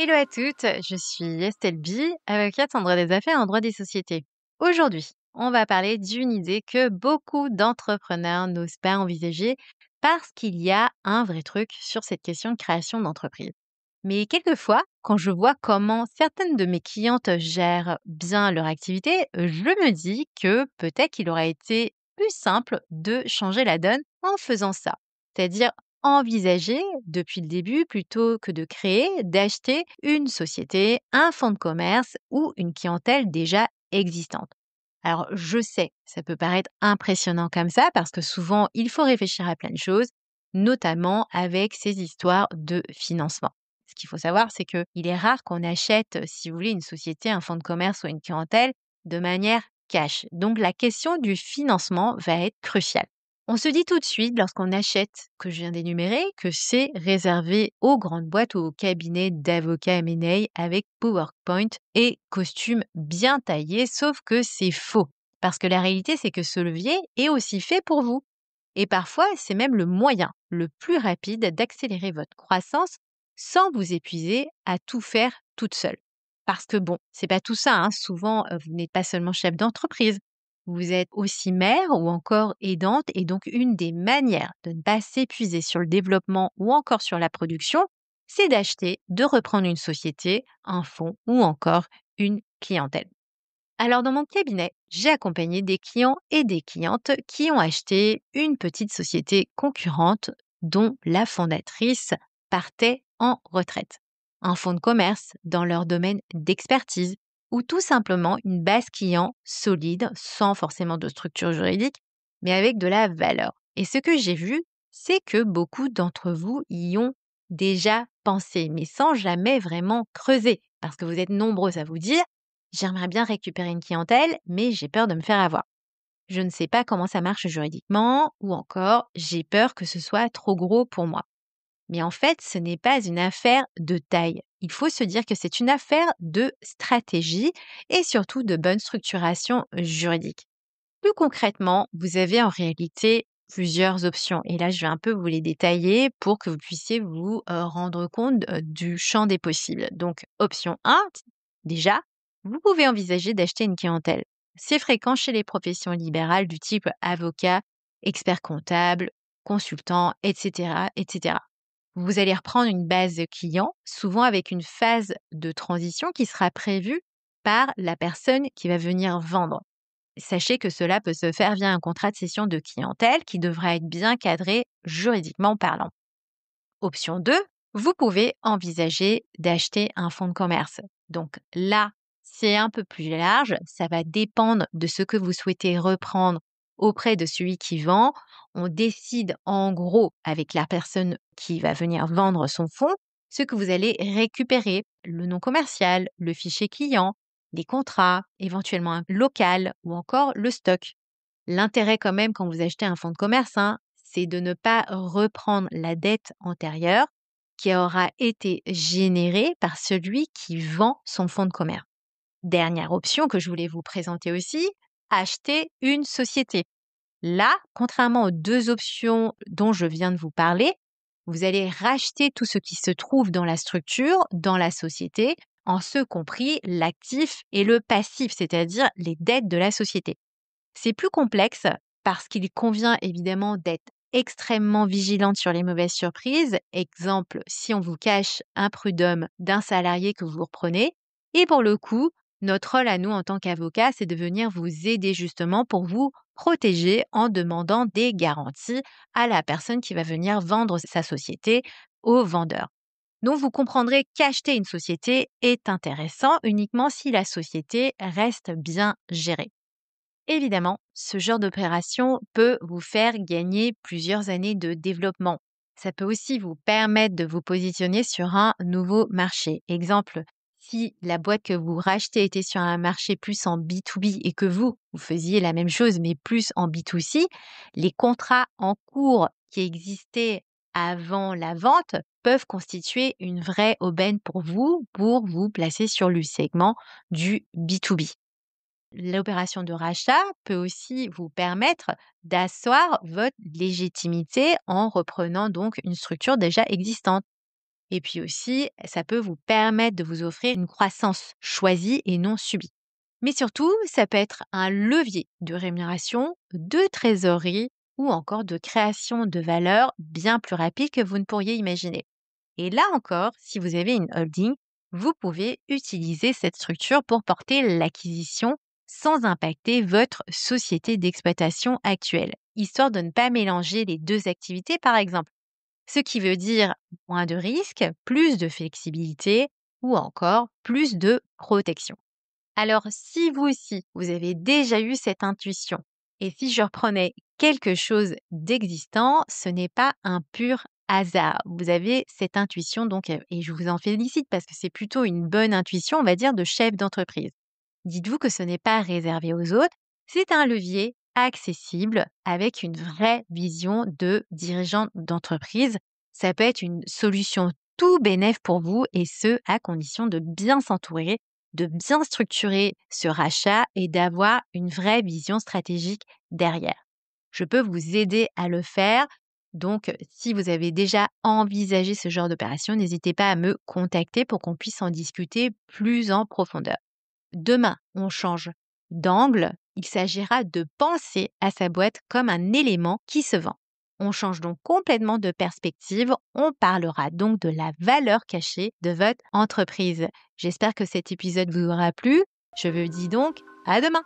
Hello à toutes, je suis Estelle Bi, avocate en droit des affaires et en droit des sociétés. Aujourd'hui, on va parler d'une idée que beaucoup d'entrepreneurs n'osent pas envisager parce qu'il y a un vrai truc sur cette question de création d'entreprise. Mais quelquefois, quand je vois comment certaines de mes clientes gèrent bien leur activité, je me dis que peut-être qu'il aurait été plus simple de changer la donne en faisant ça. C'est-à-dire envisager depuis le début plutôt que de créer, d'acheter une société, un fonds de commerce ou une clientèle déjà existante. Alors je sais, ça peut paraître impressionnant comme ça parce que souvent il faut réfléchir à plein de choses, notamment avec ces histoires de financement. Ce qu'il faut savoir, c'est qu'il est rare qu'on achète, si vous voulez, une société, un fonds de commerce ou une clientèle de manière cash. Donc la question du financement va être cruciale. On se dit tout de suite, lorsqu'on achète, que je viens d'énumérer, que c'est réservé aux grandes boîtes ou aux cabinets d'avocats M&A avec PowerPoint et costumes bien taillés, sauf que c'est faux. Parce que la réalité, c'est que ce levier est aussi fait pour vous. Et parfois, c'est même le moyen le plus rapide d'accélérer votre croissance sans vous épuiser à tout faire toute seule. Parce que bon, c'est pas tout ça, hein. Souvent, vous n'êtes pas seulement chef d'entreprise, vous êtes aussi mère ou encore aidante, et donc une des manières de ne pas s'épuiser sur le développement ou encore sur la production, c'est d'acheter, de reprendre une société, un fonds ou encore une clientèle. Alors dans mon cabinet, j'ai accompagné des clients et des clientes qui ont acheté une petite société concurrente dont la fondatrice partait en retraite. Un fonds de commerce dans leur domaine d'expertise ou tout simplement une base client solide sans forcément de structure juridique mais avec de la valeur. Et ce que j'ai vu, c'est que beaucoup d'entre vous y ont déjà pensé mais sans jamais vraiment creuser parce que vous êtes nombreux à vous dire j'aimerais bien récupérer une clientèle, mais j'ai peur de me faire avoir. Je ne sais pas comment ça marche juridiquement, ou encore j'ai peur que ce soit trop gros pour moi. Mais en fait, ce n'est pas une affaire de taille. Il faut se dire que c'est une affaire de stratégie et surtout de bonne structuration juridique. Plus concrètement, vous avez en réalité plusieurs options. Et là, je vais un peu vous les détailler pour que vous puissiez vous rendre compte du champ des possibles. Donc, option 1, déjà, vous pouvez envisager d'acheter une clientèle. C'est fréquent chez les professions libérales du type avocat, expert comptable, consultant, etc., etc. Vous allez reprendre une base de clients, souvent avec une phase de transition qui sera prévue par la personne qui va venir vendre. Sachez que cela peut se faire via un contrat de cession de clientèle qui devra être bien cadré juridiquement parlant. Option 2, vous pouvez envisager d'acheter un fonds de commerce. Donc là, c'est un peu plus large, ça va dépendre de ce que vous souhaitez reprendre auprès de celui qui vend. On décide en gros avec la personne qui va venir vendre son fonds ce que vous allez récupérer, le nom commercial, le fichier client, les contrats, éventuellement un local ou encore le stock. L'intérêt quand même quand vous achetez un fonds de commerce, hein, c'est de ne pas reprendre la dette antérieure qui aura été générée par celui qui vend son fonds de commerce. Dernière option que je voulais vous présenter aussi, acheter une société. Là, contrairement aux deux options dont je viens de vous parler, vous allez racheter tout ce qui se trouve dans la structure, dans la société, en ce compris l'actif et le passif, c'est-à-dire les dettes de la société. C'est plus complexe parce qu'il convient évidemment d'être extrêmement vigilante sur les mauvaises surprises. Exemple, si on vous cache un prud'homme d'un salarié que vous reprenez. Et pour le coup, notre rôle à nous en tant qu'avocat, c'est de venir vous aider justement pour vous protéger en demandant des garanties à la personne qui va venir vendre sa société au vendeur. Donc vous comprendrez qu'acheter une société est intéressant uniquement si la société reste bien gérée. Évidemment, ce genre d'opération peut vous faire gagner plusieurs années de développement. Ça peut aussi vous permettre de vous positionner sur un nouveau marché. Exemple, si la boîte que vous rachetez était sur un marché plus en B2B et que vous faisiez la même chose mais plus en B2C, les contrats en cours qui existaient avant la vente peuvent constituer une vraie aubaine pour vous placer sur le segment du B2B. L'opération de rachat peut aussi vous permettre d'asseoir votre légitimité en reprenant donc une structure déjà existante. Et puis aussi, ça peut vous permettre de vous offrir une croissance choisie et non subie. Mais surtout, ça peut être un levier de rémunération, de trésorerie ou encore de création de valeur bien plus rapide que vous ne pourriez imaginer. Et là encore, si vous avez une holding, vous pouvez utiliser cette structure pour porter l'acquisition sans impacter votre société d'exploitation actuelle, histoire de ne pas mélanger les deux activités par exemple. Ce qui veut dire moins de risques, plus de flexibilité ou encore plus de protection. Alors, si vous aussi, vous avez déjà eu cette intuition, et si je reprenais quelque chose d'existant, ce n'est pas un pur hasard. Vous avez cette intuition, donc, et je vous en félicite parce que c'est plutôt une bonne intuition, on va dire, de chef d'entreprise. Dites-vous que ce n'est pas réservé aux autres, c'est un levier accessible avec une vraie vision de dirigeant d'entreprise. Ça peut être une solution tout bénéf pour vous et ce, à condition de bien s'entourer, de bien structurer ce rachat et d'avoir une vraie vision stratégique derrière. Je peux vous aider à le faire. Donc, si vous avez déjà envisagé ce genre d'opération, n'hésitez pas à me contacter pour qu'on puisse en discuter plus en profondeur. Demain, on change d'angle. Il s'agira de penser à sa boîte comme un élément qui se vend. On change donc complètement de perspective. On parlera donc de la valeur cachée de votre entreprise. J'espère que cet épisode vous aura plu. Je vous dis donc à demain.